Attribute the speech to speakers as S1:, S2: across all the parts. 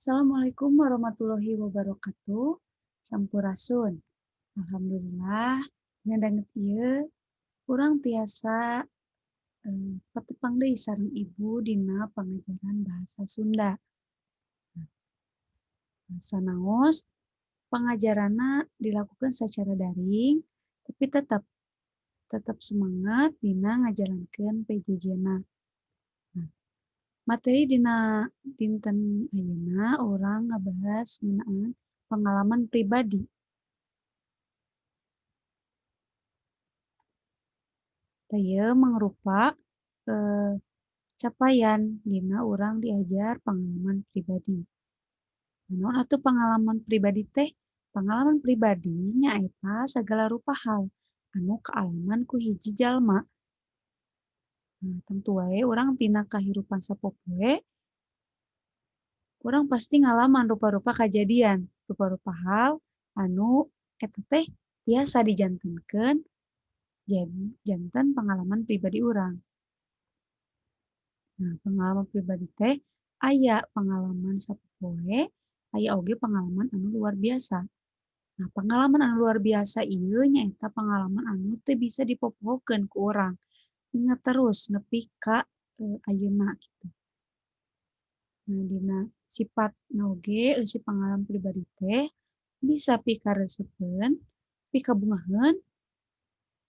S1: Assalamualaikum warahmatullahi wabarakatuh. Sampurasun. Alhamdulillah. Nyadanget ieu urang tiasa patepang deui sareng Ibu dina pangajaran bahasa Sunda. Sanaos pangajaranna dilakukan secara daring, tapi tetap tetap semangat dina ngajalankeun PJJ-na. Nah, materi dina dinten ayeuna urang ngabahas ngeunaan pengalaman pribadi. Ieu mangrupa capaian dina urang diajar pengalaman pribadi. Naon atuh pengalaman pribadi teh? Pengalaman pribadi nyaeta sagala rupa hal anu kaalaman ku hiji jalma. Tentu wae urang tina kahirupan sapopoe, urang pasti ngalaman rupa-rupa kajadian, rupa-rupa hal anu eta teh tiasa dijantenkeun janten pengalaman pribadi urang. Pengalaman pribadi teh aya pengalaman sapopoe, aya oge pengalaman anu luar biasa. Pengalaman anu luar biasa ieu nyaeta pengalaman anu teu bisa dipopohokeun ku urang. Ingat terus nepi ka ayeuna kitu. Dina sifatna oge si pengalaman pribadi teh bisa pikareseupeun, pikabungaheun,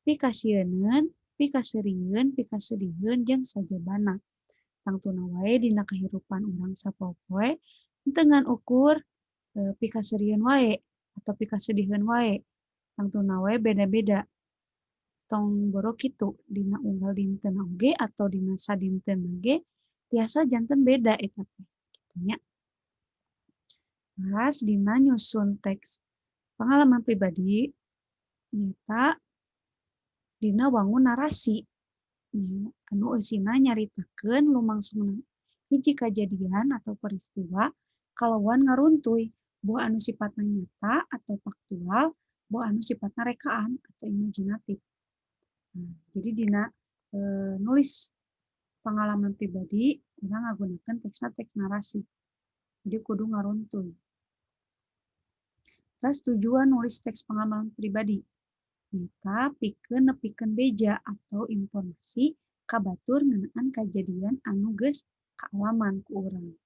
S1: pikasieun, pikaseureun, pikasediheun jeung sajobana. Tangtuna wae dina kahirupan urang sapopoe henteu ngan ukur pikaseureun wae atau pikasediheun wae. Tangtuna wae beda-beda. Tong boro kitu dina unggal dinten oge atau dina sadinten oge tiasa janten beda eta teh kitu nya. Pas dina nyusun teks pengalaman pribadi nyata dina wangun narasi anu eusina nyaritakeun lumangsungna hiji kajadian atau peristiwa kalawan ngaruntuy boh anu sifatna nyata atau faktual, boh anu sifatna rekaan atau imajinatif. Jadi dina nulis pengalaman pribadi urang ngagunakeun teksna teks narasi. Jadi kudu ngaruntuy. Terus tujuan nulis teks pengalaman pribadi nyata pikeun nepikeun beja atau informasi ka batur ngeunaan kajadian anu geus kaalaman ku urang.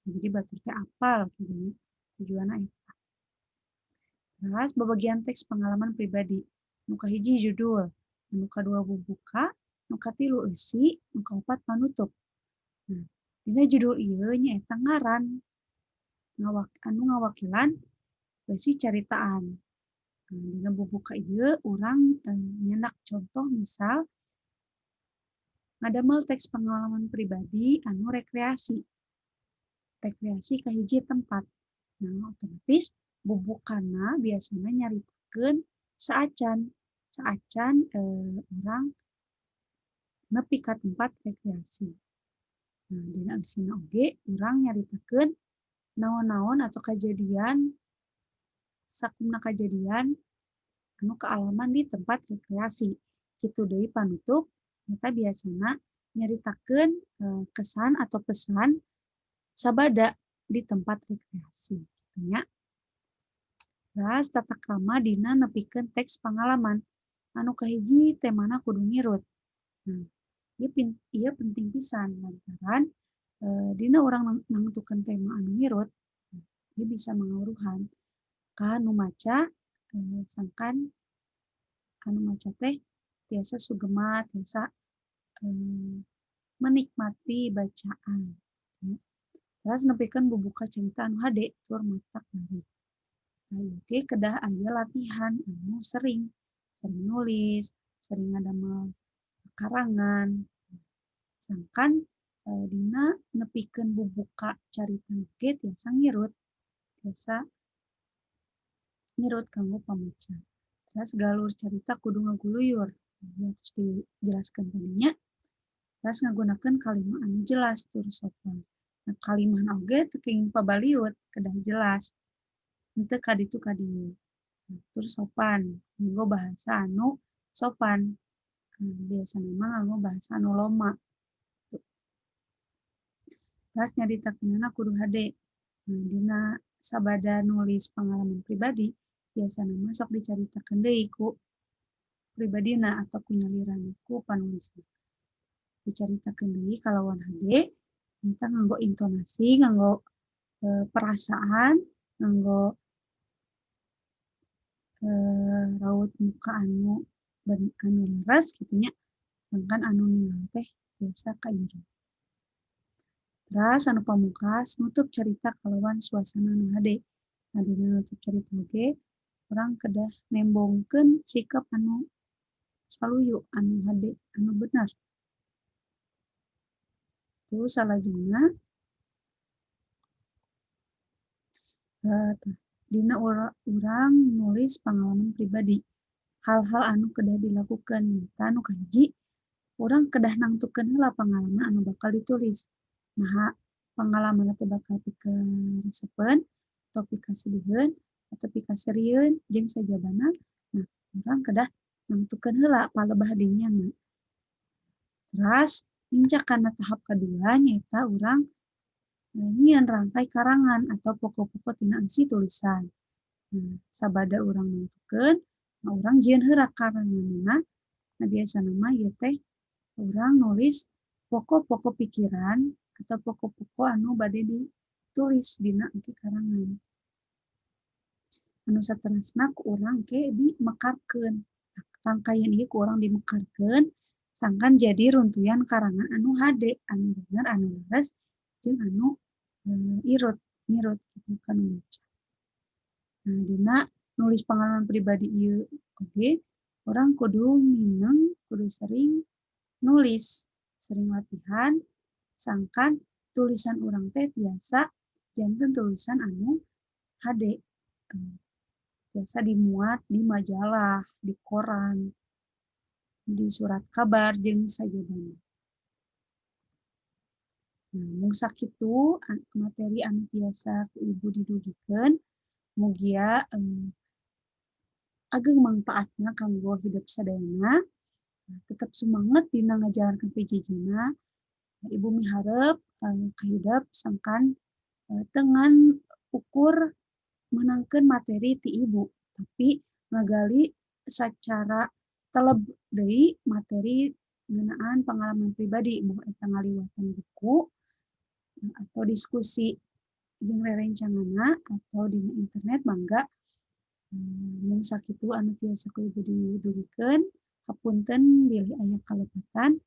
S1: Jadi batur teh apal kitu tujuanna eta. Terus babagian teks pengalaman pribadi. Nu kahiji judul, nu kadua bubuka, nu katilu eusi, nu kaopat panutup. Dina judul ieu nyaeta ngaran anu ngawakilan eusi caritaan. Dina bubuka ieu urang nyendak contoh misal ngadamel teks pengalaman pribadi anu rekreasi. Rekreasi ka hiji tempat. Otomatis bubukana biasana nyaritakeun saacan. Saacan urang nepi ka tempat rekreasi. Dina eusina oge urang nyaritakeun naon-naon atau kajadian sakumna kajadian anu kaalaman di tempat rekreasi. Kitu deui panutup eta biasana nyaritakeun kesan atau pesan sabada di tempat rekreasi kitu nya. Terus tata krama dina nepikeun teks pengalaman. Anu kahiji temana kudu ngirut. Ieu penting pisan lantaran dina urang nantukeun tema anu ngirut, ieu bisa mangawuruhan ka nu maca sangkan anu maca teh tiasa sugema, tiasa menikmati bacaan. Terus nepikeun bubuka cerita anu hade tur matak bari. Oge kedah aya latihan anu sering nulis, sering ngadamel karangan. Sangkan dina nepikeun bubuka carita oge tiasa ngirut kanggo pamaca. Terus galur carita kudu ngaguluyur. Terus dijelaskeun tadi nya. Terus ngagunakeun kalimah anu jelas tur sopan. Kalimahna oge teu kenging pabaliut, kedah jelas. Henteu ka ditu ka dieu. Tur sopan, nganggo bahasa anu sopan. Biasana mah nganggo bahasa anu loma. Terus nyaritakeunana kudu hade. Nah, dina sabada nulis pengalaman pribadi, biasana sok dicaritakeun deui ku pribadina atau ku nyalirana ku panulisna. Dicaritakeun deui kalawan hade, eta nganggo intonasi, nganggo perasaan, nganggo raut muka anu leres kitu nya, sedangkan anu ninggal teh biasa kairu. Teras anu pamungkas nutup carita kalawan suasana nu hade. Nah, dina nutup carita oge, urang kedah nembongkeun sikap anu saluyu, anu hade, anu bener. Terus salajengna dina urang nulis pengalaman pribadi. Hal-hal anu kedah dilakukan nyata anu kahiji, urang kedah nangtukeun heula pengalaman anu bakal ditulis. Nah, pengalaman teh bakal pikaresepeun atau pikasediheun atau pikasarieun jeung sajabana. Nah, urang kedah nangtukeun heula palebah dinyana. Teras injak kana tahap kadua nyaeta urang nyieun rangkai karangan atau pokok-pokok tina isi tulisan. Nah, sabada urang nangtukeun, nah urang jieun heula karanganna. Nah, biasana mah ieu teh urang nulis pokok-pokok pikiran atau pokok-pokok anu bade ditulis dina engke karangan. Anu saterusna ku urang ke dimekarkeun. Rangkaian ieu ku urang dimekarkeun sangkan jadi runtuyan karangan anu hade, anu bener, anu leres, jeung anu irut, ngirut gitu kan maca. Nah, dina nulis pengalaman pribadi ieu oge, urang kudu mineng, kudu sering nulis, sering latihan, sangkan tulisan urang teh tiasa janten tulisan anu hade. Biasa dimuat di majalah, di koran, di surat kabar, jeung sajabana. Nah, mung sakitu materi anu tiasa ku ibu didugikeun, mugia ageng mangpaatna kanggo hidup sadayana. Tetep semangat dina ngajalankeun PJJ-na. Ibu miharep kahideap sangkan tengan ukur menangkeun materi ti ibu, tapi ngagali sacara teleb deui materi ngeunaan pengalaman pribadi, moga eta ngaliwatan buku atau diskusi jeung rerencanganna atau dina internet mangga. Mung sakitu anu tiasa ku ibu didugikeun. Hapunten bilih aya kalepatan.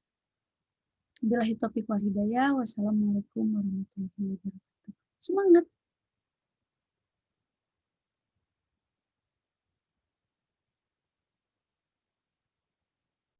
S1: Billahi taufiq wal hidayah. Wassalamualaikum warahmatullahi wabarakatuh. Semangat!